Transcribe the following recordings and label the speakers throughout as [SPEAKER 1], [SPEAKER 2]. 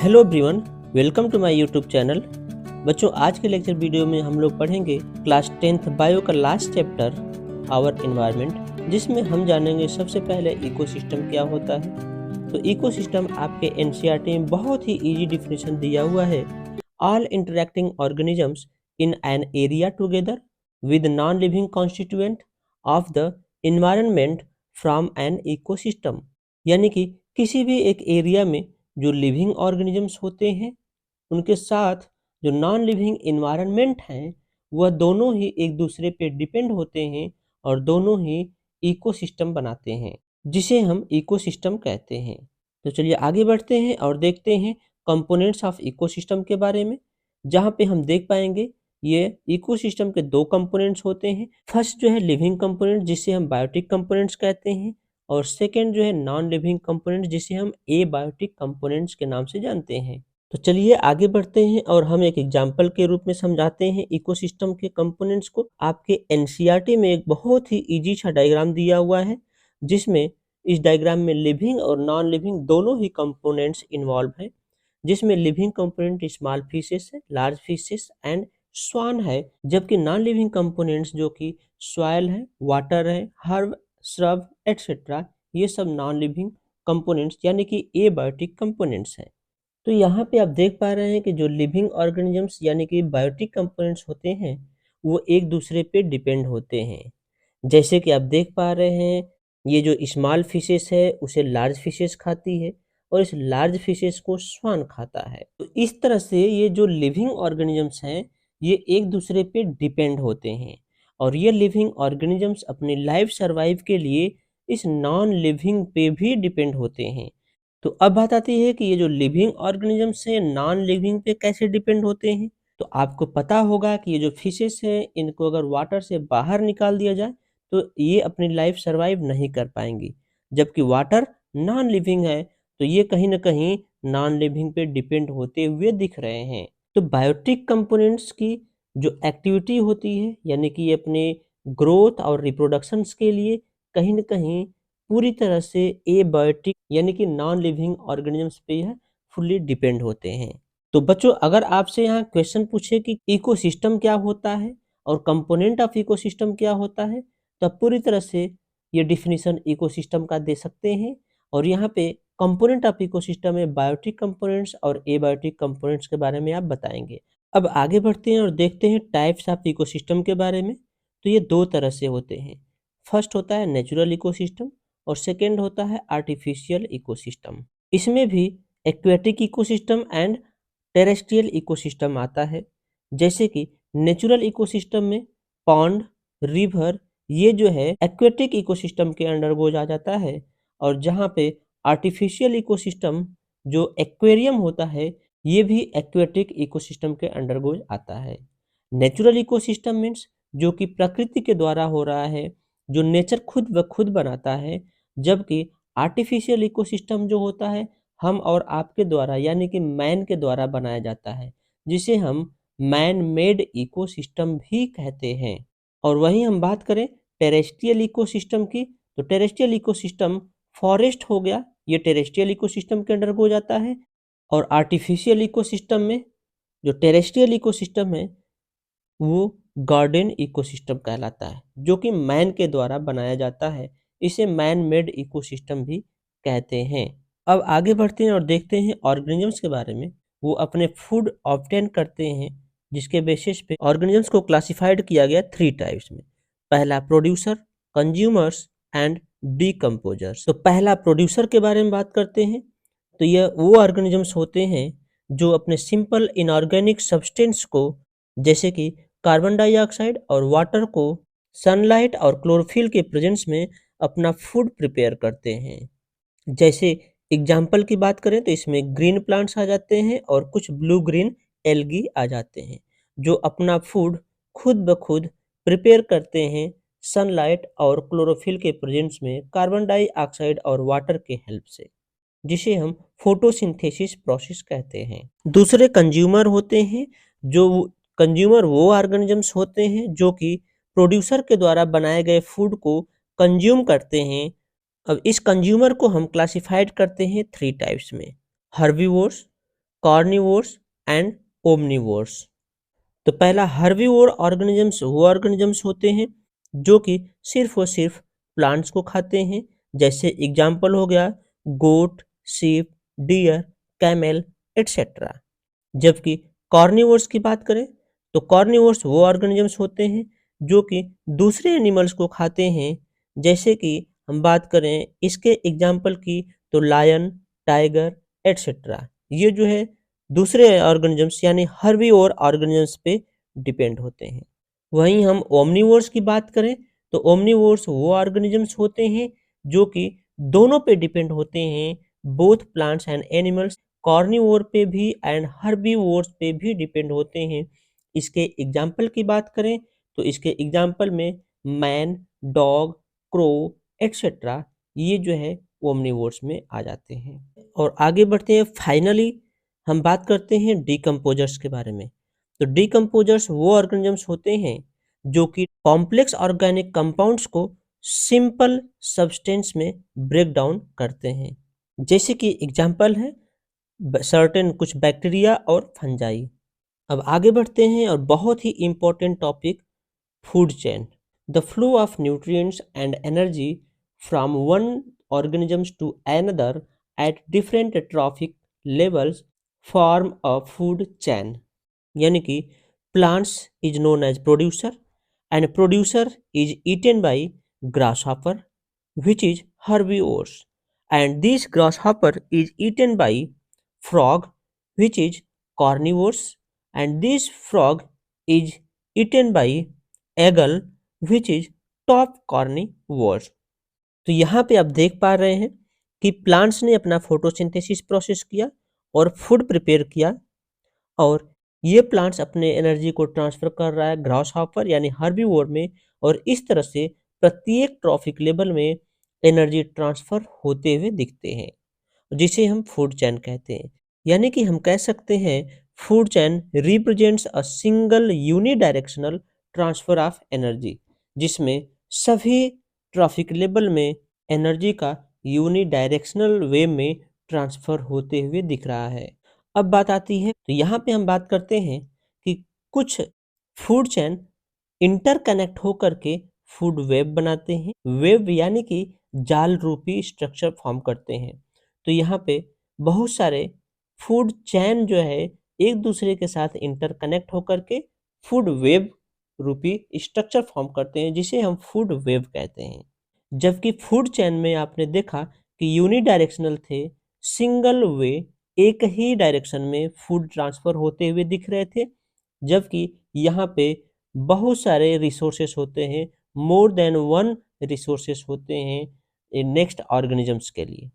[SPEAKER 1] Hello everyone, welcome to my YouTube channel. बच्चों, आज के लेक्चर वीडियो में हम लोग पढ़ेंगे क्लास 10th बायो का लास्ट चैप्टर आवर एनवायरनमेंट, जिसमें हम जानेंगे सबसे पहले इकोसिस्टम क्या होता है। तो इकोसिस्टम आपके एनसीईआरटी में बहुत ही इजी डिफिनेशन दिया हुआ है। All interacting organisms in an area together with non living constituent of the environment from an ecosystem, यानी कि किसी भी एक एरिया में जो लिविंग ऑर्गेनिजम्स होते हैं उनके साथ जो नॉन लिविंग इन्वायरमेंट हैं वह दोनों ही एक दूसरे पे डिपेंड होते हैं और दोनों ही इकोसिस्टम बनाते हैं, जिसे हम इकोसिस्टम कहते हैं। तो चलिए आगे बढ़ते हैं और देखते हैं कंपोनेंट्स ऑफ इकोसिस्टम के बारे में, जहाँ पे हम देख पाएंगे ये इकोसिस्टम के दो कंपोनेंट्स होते हैं। फर्स्ट जो है लिविंग कंपोनेंट, जिसे हम बायोटिक कंपोनेंट्स कहते हैं, और सेकेंड जो है नॉन लिविंग कंपोनेंट, जिसे हम एबायोटिक कंपोनेंट्स के नाम से जानते हैं। तो चलिए आगे बढ़ते हैं और हम एक एग्जाम्पल के रूप में समझाते हैं इकोसिस्टम के कंपोनेंट्स को। आपके एनसीईआरटी में एक बहुत ही इजी सा डायग्राम दिया हुआ है, जिसमें इस डायग्राम में लिविंग और नॉन लिविंग दोनों ही कंपोनेंट्स इन्वॉल्व हैं। जिसमें लिविंग कंपोनेंट स्मॉल फिशेस है, लार्ज फिशेस एंड स्वान है, जबकि नॉन लिविंग कंपोनेंट्स जो कि सॉइल है, वाटर है, हर्ब, श्रब एटसेट्रा, ये सब नॉन लिविंग कंपोनेंट्स यानी कि एबायोटिक कंपोनेंट्स हैं। तो यहाँ पे आप देख पा रहे हैं कि जो लिविंग ऑर्गेनिजम्स यानी कि बायोटिक कंपोनेंट्स होते हैं वो एक दूसरे पे डिपेंड होते हैं। जैसे कि आप देख पा रहे हैं, ये जो स्मॉल फिशेस है उसे लार्ज फिशेस खाती है और इस लार्ज फिशेस को स्वान खाता है। तो इस तरह से ये जो लिविंग ऑर्गेनिजम्स हैं ये एक दूसरे पे डिपेंड होते हैं और ये लिविंग ऑर्गेनिजम्स अपनी लाइफ सर्वाइव के लिए इस नॉन लिविंग पे भी डिपेंड होते हैं। तो अब बात आती है कि ये जो लिविंग ऑर्गेनिजम्स हैं नॉन लिविंग पे कैसे डिपेंड होते हैं। तो आपको पता होगा कि ये जो फिशेस हैं इनको अगर वाटर से बाहर निकाल दिया जाए तो ये अपनी लाइफ सर्वाइव नहीं कर पाएंगी, जबकि वाटर नॉन लिविंग है तो ये कहीं ना कहीं नॉन लिविंग पे डिपेंड होते हुए दिख रहे हैं। तो बायोटिक कंपोनेंट्स की जो एक्टिविटी होती है यानी कि ये अपने ग्रोथ और रिप्रोडक्शंस के लिए कहीं ना कहीं पूरी तरह से एबायोटिक यानी कि नॉन लिविंग ऑर्गेनिजम्स पे यह फुल्ली डिपेंड होते हैं। तो बच्चों, अगर आपसे यहाँ क्वेश्चन पूछे कि इकोसिस्टम क्या होता है और कंपोनेंट ऑफ इकोसिस्टम क्या होता है, तो आप पूरी तरह से ये डिफिनीशन इकोसिस्टम का दे सकते हैं। और यहाँ पे कंपोनेंट ऑफ इकोसिस्टम में बायोटिक कंपोनेंट्स और एबायोटिक कंपोनेंट्स के बारे में आप बताएंगे। अब आगे बढ़ते हैं और देखते हैं टाइप्स ऑफ इकोसिस्टम के बारे में। तो ये दो तरह से होते हैं। फर्स्ट होता है नेचुरल इकोसिस्टम और सेकेंड होता है आर्टिफिशियल इकोसिस्टम। इसमें भी aquatic ecosystem and terrestrial ecosystem आता है। जैसे कि नेचुरल इकोसिस्टम में पॉन्ड, रिवर, ये जो है एक्वेटिक इकोसिस्टम के अंडर आ जाता है, और जहाँ पे आर्टिफिशियल इकोसिस्टम जो एक्वेरियम होता है ये भी एक्वेटिक इकोसिस्टम के अंडर आता है। नेचुरल इकोसिस्टम मीन्स जो कि प्रकृति के द्वारा हो रहा है, जो नेचर खुद ब खुद बनाता है, जबकि आर्टिफिशियल इकोसिस्टम जो होता है हम और आपके द्वारा यानी कि मैन के द्वारा बनाया जाता है, जिसे हम मैन मेड इकोसिस्टम भी कहते हैं। और वहीं हम बात करें टेरेस्ट्रियल इकोसिस्टम की, तो टेरेस्ट्रियल इकोसिस्टम फॉरेस्ट हो गया, ये टेरेस्ट्रियल इकोसिस्टम के अंडर हो जाता है। और आर्टिफिशियल इकोसिस्टम में जो टेरेस्ट्रियल इकोसिस्टम है वो गार्डन इकोसिस्टम कहलाता है, जो कि मैन के द्वारा बनाया जाता है। इसे मैन मेड इकोसिस्टम भी कहते हैं। अब आगे बढ़ते हैं और देखते हैं ऑर्गेनिजम्स के बारे में। वो अपने फूड ऑब्टेन करते हैं, जिसके बेसिस पे ऑर्गेनिजम्स को क्लासिफाइड किया गया 3 टाइप्स में। पहला प्रोड्यूसर, कंज्यूमर्स एंड डिकम्पोजर्स। तो पहला प्रोड्यूसर के बारे में बात करते हैं। तो यह वो ऑर्गेनिजम्स होते हैं जो अपने सिंपल इनऑर्गेनिक सब्सटेंस को, जैसे कि कार्बन डाइऑक्साइड और वाटर को सनलाइट और क्लोरोफिल के प्रेजेंस में अपना फूड प्रिपेयर करते हैं। जैसे एग्जाम्पल की बात करें तो इसमें ग्रीन प्लांट्स आ जाते हैं और कुछ ब्लू ग्रीन एल्गी आ जाते हैं, जो अपना फूड खुद ब खुद प्रिपेयर करते हैं सनलाइट और क्लोरोफिल के प्रेजेंस में कार्बन डाइऑक्साइड और वाटर के हेल्प से, जिसे हम फोटोसिंथेसिस प्रोसेस कहते हैं। दूसरे कंज्यूमर होते हैं। जो कंज्यूमर वो ऑर्गेनिजम्स होते हैं जो कि प्रोड्यूसर के द्वारा बनाए गए फूड को कंज्यूम करते हैं। अब इस कंज्यूमर को हम क्लासिफाइड करते हैं 3 टाइप्स में। Herbivores, carnivores and omnivores. तो पहला हर्बीवोर ऑर्गेनिजम्स वो ऑर्गेनिजम्स होते हैं जो कि सिर्फ और सिर्फ प्लांट्स को खाते हैं, जैसे एग्जाम्पल हो गया गोट, सीप, डियर, कैमल एटसेट्रा। जबकि कार्निवोर्स की बात करें तो कार्निवोर्स वो ऑर्गेनिजम्स होते हैं जो कि दूसरे एनिमल्स को खाते हैं, जैसे कि हम बात करें इसके एग्जाम्पल की तो लायन, टाइगर एटसेट्रा। ये जो है दूसरे ऑर्गेनिजम्स यानी हर्बीवोर ऑर्गेनिजम्स पे डिपेंड होते हैं। वहीं हम ओमनिवोर्स की बात करें तो ओमनिवोर्स वो ऑर्गेनिजम्स होते हैं जो कि दोनों पे डिपेंड होते हैं, both plants and animals, carnivore पे भी एंड हर्बीवोर्स पे भी डिपेंड होते हैं। इसके एग्जाम्पल की बात करें तो इसके एग्जाम्पल में मैन, डॉग, क्रो एटसेट्रा ये जो है ओमनिवोर्स में आ जाते हैं। और आगे बढ़ते हैं, फाइनली हम बात करते हैं डिकम्पोजर्स के बारे में। तो डिकम्पोजर्स वो ऑर्गेनिजम्स होते हैं जो कि कॉम्प्लेक्स ऑर्गेनिक कंपाउंड्स को सिंपल सब्सटेंस में ब्रेक डाउन करते हैं, जैसे कि एग्जाम्पल है सर्टेन कुछ बैक्टीरिया और फंजाई। अब आगे बढ़ते हैं और बहुत ही important topic food chain, the flow of nutrients and energy from one organisms to another at different trophic levels form a food chain। यानी कि plants is known as producer and producer is eaten by grasshopper which is herbivores, and this grasshopper is eaten by frog which is carnivores, and this frog is eaten by eagle which is top carnivores। तो यहाँ पे आप देख पा रहे हैं कि plants ने अपना फोटोसिंथेसिस प्रोसेस किया और फूड प्रिपेयर किया, और ये प्लांट्स अपने एनर्जी को ट्रांसफर कर रहा है ग्रास हॉपर यानी हर्बीवोर में, और इस तरह से प्रत्येक ट्रॉफिक लेवल में एनर्जी ट्रांसफर होते हुए दिखते हैं, जिसे हम फूड चेन कहते हैं। यानी कि हम कह सकते हैं food chain represents a single unidirectional transfer of energy, जिसमें सभी ट्रॉफिक लेवल में एनर्जी का यूनिडायरेक्शनल वे में ट्रांसफर होते हुए दिख रहा है। अब बात आती है, तो यहाँ पे हम बात करते हैं कि कुछ फूड चेन इंटरकनेक्ट होकर के फूड वेब बनाते हैं। वेब यानी कि जाल रूपी स्ट्रक्चर फॉर्म करते हैं। तो यहाँ पे बहुत सारे फूड चेन जो है एक दूसरे के साथ इंटरकनेक्ट होकर के फूड वेब रूपी स्ट्रक्चर फॉर्म करते हैं, जिसे हम फूड वेब कहते हैं। जबकि फूड चेन में आपने देखा कि यूनिडायरेक्शनल थे, सिंगल वे एक ही डायरेक्शन में फूड ट्रांसफर होते हुए दिख रहे थे, जबकि यहाँ पे बहुत सारे रिसोर्सेस होते हैं, मोर देन वन रिसोर्सेस होते हैं नेक्स्ट ऑर्गेनिजम्स के लिए।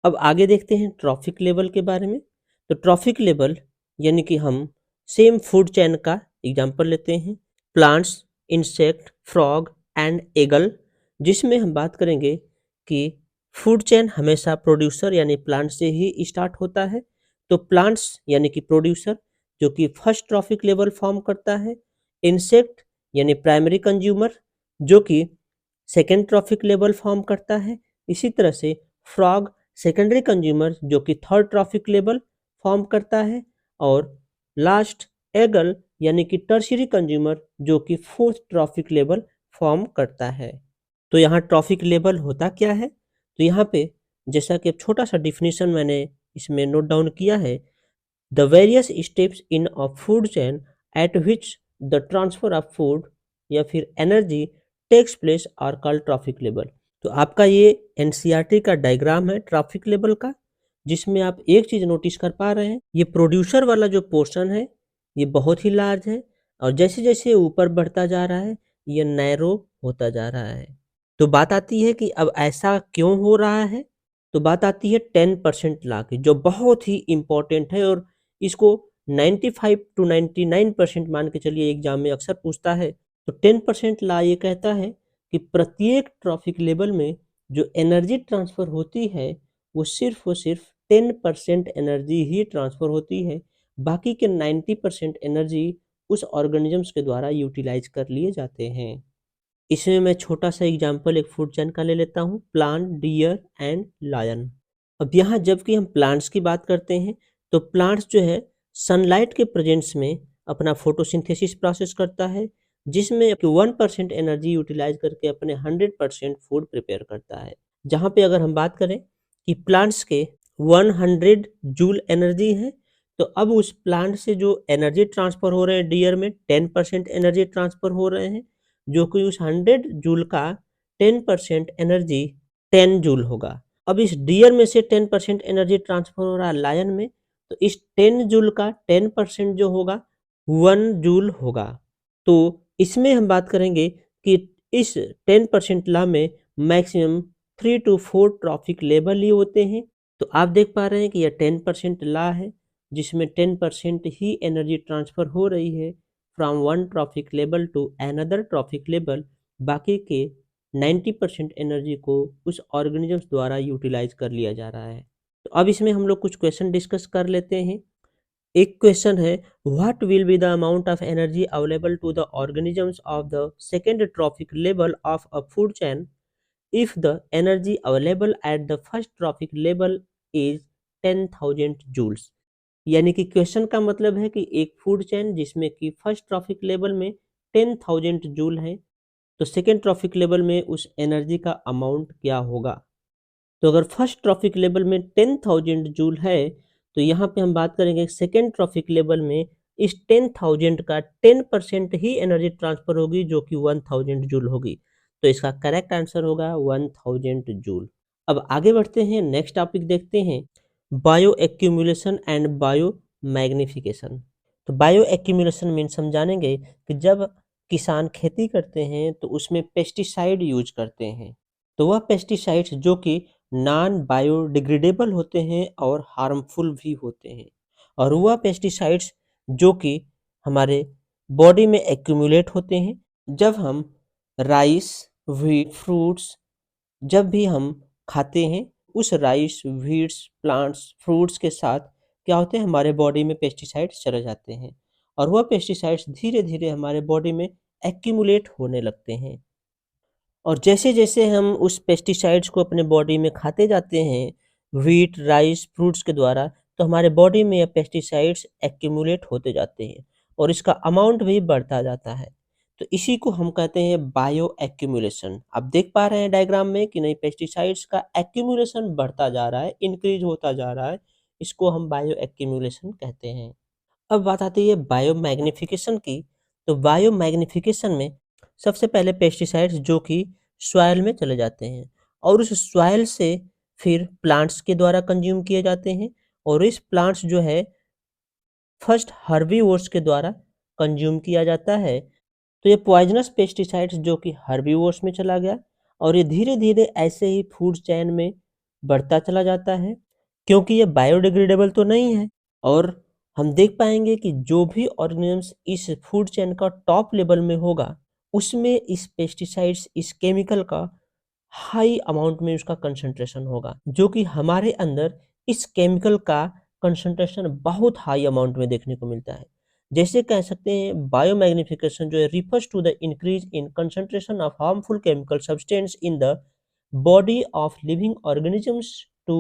[SPEAKER 1] अब आगे देखते हैं ट्रॉफिक लेवल के बारे में। तो ट्रॉफिक लेवल यानी कि हम सेम फूड चेन का एग्जांपल लेते हैं, plants, insect, frog and eagle, जिसमें हम बात करेंगे कि फूड चेन हमेशा प्रोड्यूसर यानी प्लांट से ही स्टार्ट होता है। तो प्लांट्स यानी कि प्रोड्यूसर जो कि फर्स्ट ट्रॉफिक लेवल फॉर्म करता है, इंसेक्ट यानी प्राइमरी कंज्यूमर जो कि सेकेंड ट्रॉफिक लेवल फॉर्म करता है, इसी तरह से फ्रॉग सेकेंडरी कंज्यूमर जो कि थर्ड ट्रॉफिक लेवल फॉर्म करता है, और लास्ट एगल यानी कि टर्शियरी कंज्यूमर जो कि फोर्थ ट्रॉफिक लेवल फॉर्म करता है। तो यहाँ ट्रॉफिक लेवल होता क्या है, तो यहाँ पे जैसा कि छोटा सा डिफिनीशन मैंने इसमें नोट डाउन किया है, the various steps in a food chain at which the transfer of food या फिर energy takes place are called trophic level. तो आपका ये एनसीईआरटी का डायग्राम है ट्रॉफिक लेवल का, जिसमें आप एक चीज नोटिस कर पा रहे हैं, ये प्रोड्यूसर वाला जो पोर्शन है ये बहुत ही लार्ज है, और जैसे जैसे ऊपर बढ़ता जा रहा है ये नैरो होता जा रहा है। तो बात आती है कि अब ऐसा क्यों हो रहा है, तो बात आती है 10% ला की, जो बहुत ही इम्पोर्टेंट है, और इसको 95 to 99% मान के चलिए एग्जाम में अक्सर पूछता है। तो 10% ला ये कहता है कि प्रत्येक ट्रॉफिक लेवल में जो एनर्जी ट्रांसफर होती है वो सिर्फ 10% एनर्जी ही ट्रांसफर होती है, बाकी के 90% एनर्जी उस ऑर्गेनिजम्स के द्वारा यूटिलाइज कर लिए जाते हैं। इसमें मैं छोटा सा एग्जांपल एक फूड चेन का ले लेता हूँ, प्लांट, डियर एंड लायन। अब यहाँ जबकि हम प्लांट्स की बात करते हैं तो प्लांट्स जो है सनलाइट के प्रेजेंस में अपना फोटोसिंथेसिस प्रोसेस करता है, जिसमें 1% एनर्जी यूटिलाइज करके अपने 100% फूड प्रिपेयर करता है। जहाँ पे अगर हम बात करें कि प्लांट्स के 100 जूल एनर्जी है, तो अब उस प्लांट से जो एनर्जी ट्रांसफर हो रहे हैं डियर में 10% एनर्जी ट्रांसफर हो रहे हैं, जो कि उस 100 जूल का 10% एनर्जी 10 जूल होगा। अब इस डियर में से 10% एनर्जी ट्रांसफर हो रहा है लायन में, तो इस 10 जूल का 10% जो होगा 1 जूल होगा। तो इसमें हम बात करेंगे कि इस 10% लॉ में मैक्सिमम 3 to 4 ट्रॉफिक लेवल ही होते हैं। तो आप देख पा रहे हैं कि यह 10% लॉ है, जिसमें 10% ही एनर्जी ट्रांसफर हो रही है from one trophic level to another trophic level. बाकी के 90% एनर्जी को उस ऑर्गेनिजम्स द्वारा यूटिलाइज कर लिया जा रहा है। तो अब इसमें हम लोग कुछ क्वेश्चन डिस्कस कर लेते हैं। एक क्वेश्चन है, what will be the amount of energy available to the organisms of the second trophic level of a food chain if the energy available at the first trophic level is 10,000 joules. यानी कि question का मतलब है कि एक food chain जिसमें कि first trophic level में 10,000 जूल है, तो सेकेंड ट्रॉफिक लेवल में उस एनर्जी का अमाउंट क्या होगा। तो अगर फर्स्ट ट्रॉफिक लेवल में 10,000 जूल है, तो यहाँ पे हम बात करेंगे सेकेंड ट्रॉफिक लेवल में इस 10,000 का 10% ही एनर्जी ट्रांसफर होगी, जो कि 1000 जूल होगी। तो इसका करेक्ट आंसर होगा 1000 जूल। अब आगे बढ़ते हैं, नेक्स्ट टॉपिक देखते हैं, bio accumulation and bio magnification. तो बायो एक्यूमुलेशन मीन्स हम जानेंगे कि जब किसान खेती करते हैं तो उसमें पेस्टिसाइड यूज करते हैं, तो वह पेस्टिसाइड्स जो कि नॉन बायोडिग्रेडेबल होते हैं और हार्मफुल भी होते हैं, और वह पेस्टिसाइड्स जो कि हमारे बॉडी में एक्यूमुलेट होते हैं जब हम राइस, व्हीट, फ्रूट्स जब भी हम खाते हैं, उस राइस, व्हीट्स, प्लांट्स, फ्रूट्स के साथ क्या होते हैं, हमारे बॉडी में पेस्टिसाइड्स चले जाते हैं, और वह पेस्टिसाइड्स धीरे धीरे हमारे बॉडी में एक्यूमुलेट होने लगते हैं। और जैसे जैसे हम उस पेस्टिसाइड्स को अपने बॉडी में खाते जाते हैं, व्हीट, राइस, फ्रूट्स के द्वारा, तो हमारे बॉडी में ये पेस्टिसाइड्स एक्यूमुलेट होते जाते हैं और इसका अमाउंट भी बढ़ता जाता है। तो इसी को हम कहते हैं बायो एक्यूमुलेशन। आप देख पा रहे हैं डायग्राम में कि नहीं, पेस्टिसाइड्स का एक्यूमुलेशन बढ़ता जा रहा है, इंक्रीज होता जा रहा है, इसको हम बायो एक्यूमुलेशन कहते हैं। अब बात आती है बायो मैग्निफिकेशन की। तो बायो मैग्निफिकेशन में सबसे पहले पेस्टिसाइड्स जो कि सॉइल में चले जाते हैं और उस सॉइल से फिर प्लांट्स के द्वारा कंज्यूम किए जाते हैं, और इस प्लांट्स जो है फर्स्ट हर्बीवोर्स के द्वारा कंज्यूम किया जाता है। तो ये पॉइजनस पेस्टिसाइड्स जो कि हर्बीवोर्स में चला गया, और ये धीरे धीरे ऐसे ही फूड चेन में बढ़ता चला जाता है, क्योंकि ये बायोडिग्रेडेबल तो नहीं है। और हम देख पाएंगे कि जो भी ऑर्गेनिजम्स इस फूड चेन का टॉप लेवल में होगा, उसमें इस पेस्टिसाइड्स, इस केमिकल का हाई अमाउंट में उसका कंसंट्रेशन होगा, जो कि हमारे अंदर इस केमिकल का कंसंट्रेशन बहुत हाई अमाउंट में देखने को मिलता है। जैसे कह सकते हैं बायोमैग्निफिकेशन जो है refers to the increase in concentration of harmful chemical substance in the body of living organisms to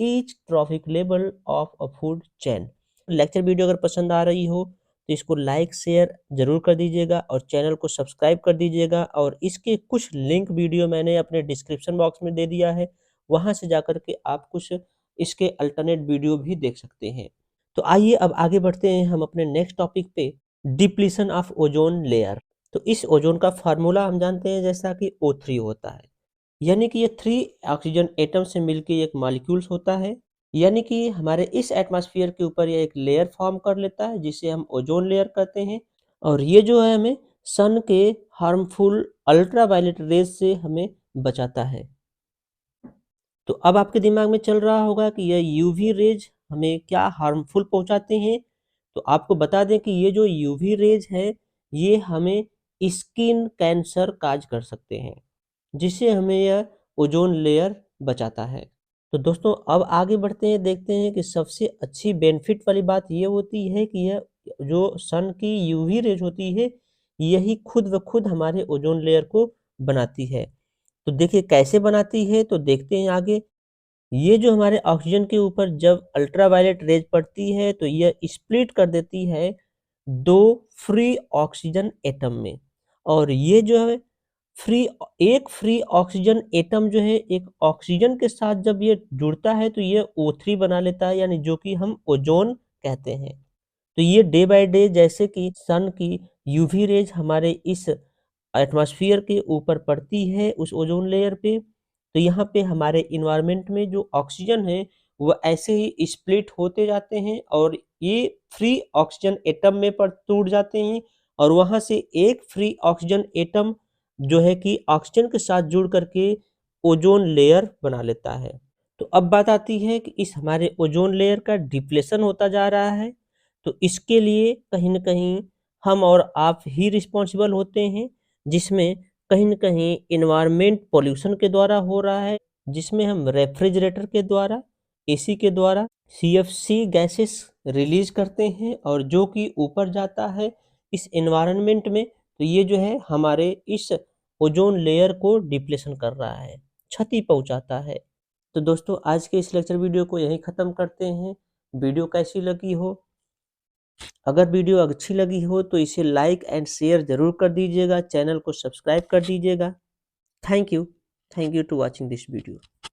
[SPEAKER 1] each trophic level of a food chain. Lecture video अगर पसंद आ रही हो तो इसको लाइक शेयर जरूर कर दीजिएगा और चैनल को सब्सक्राइब कर दीजिएगा, और इसके कुछ लिंक वीडियो मैंने अपने डिस्क्रिप्शन बॉक्स में दे दिया है, वहां से जाकर के आप कुछ इसके अल्टरनेट वीडियो भी देख सकते हैं। तो आइए अब आगे बढ़ते हैं हम अपने नेक्स्ट टॉपिक पे, डिप्लीशन ऑफ ओजोन लेयर। तो इस ओजोन का फार्मूला हम जानते हैं जैसा कि O3 होता है, यानी कि ये 3 ऑक्सीजन एटम से मिलकर एक मॉलिक्यूल्स होता है, यानी कि हमारे इस एटमॉस्फेयर के ऊपर ये एक लेयर फॉर्म कर लेता है जिसे हम ओजोन लेयर कहते हैं, और ये जो है हमें सन के हार्मफुल अल्ट्रावायलेट रेज से हमें बचाता है। तो अब आपके दिमाग में चल रहा होगा कि यह यूवी रेज हमें क्या हार्मफुल पहुंचाते हैं। तो आपको बता दें कि ये जो यूवी रेज है, ये हमें स्किन कैंसर काज कर सकते हैं, जिससे हमें यह ओजोन लेयर बचाता है। तो दोस्तों अब आगे बढ़ते हैं, देखते हैं कि सबसे अच्छी बेनिफिट वाली बात ये होती है कि यह जो सन की यूवी रेज होती है, यही खुद ब खुद हमारे ओजोन लेयर को बनाती है। तो देखिए कैसे बनाती है, तो देखते हैं आगे। ये जो हमारे ऑक्सीजन के ऊपर जब अल्ट्रावायलेट रेज पड़ती है तो यह स्प्लिट कर देती है 2 फ्री ऑक्सीजन एटम में। और ये जो है एक फ्री ऑक्सीजन एटम जो है एक ऑक्सीजन के साथ जब ये जुड़ता है तो ये O3 बना लेता है, यानी जो कि हम ओजोन कहते हैं। तो ये डे बाय डे जैसे कि सन की यूवी रेज हमारे इस एटमॉस्फेयर के ऊपर पड़ती है उस ओजोन लेयर पे, तो यहाँ पे हमारे इन्वायरमेंट में जो ऑक्सीजन है वो ऐसे ही स्प्लिट होते जाते हैं और ये फ्री ऑक्सीजन एटम में टूट जाते हैं और वहाँ से एक फ्री ऑक्सीजन एटम जो है कि ऑक्सीजन के साथ जुड़ करके ओजोन लेयर बना लेता है। तो अब बात आती है कि इस हमारे ओजोन लेयर का डिप्लेशन होता जा रहा है, तो इसके लिए कहीं न कहीं हम और आप ही रिस्पॉन्सिबल होते हैं, जिसमें कहीं न कहीं एनवायरनमेंट पॉल्यूशन के द्वारा हो रहा है, जिसमें हम रेफ्रिजरेटर के द्वारा, एसी के द्वारा सीएफसी गैसेस रिलीज़ करते हैं और जो कि ऊपर जाता है इस एनवायरनमेंट में, तो ये जो है हमारे इस ओजोन लेयर को डिप्लेशन कर रहा है, क्षति पहुँचाता है। तो दोस्तों आज के इस लेक्चर वीडियो को यहीं ख़त्म करते हैं। वीडियो कैसी लगी हो? अगर वीडियो अच्छी लगी हो तो इसे लाइक एंड शेयर ज़रूर कर दीजिएगा, चैनल को सब्सक्राइब कर दीजिएगा। Thank you to watching this video.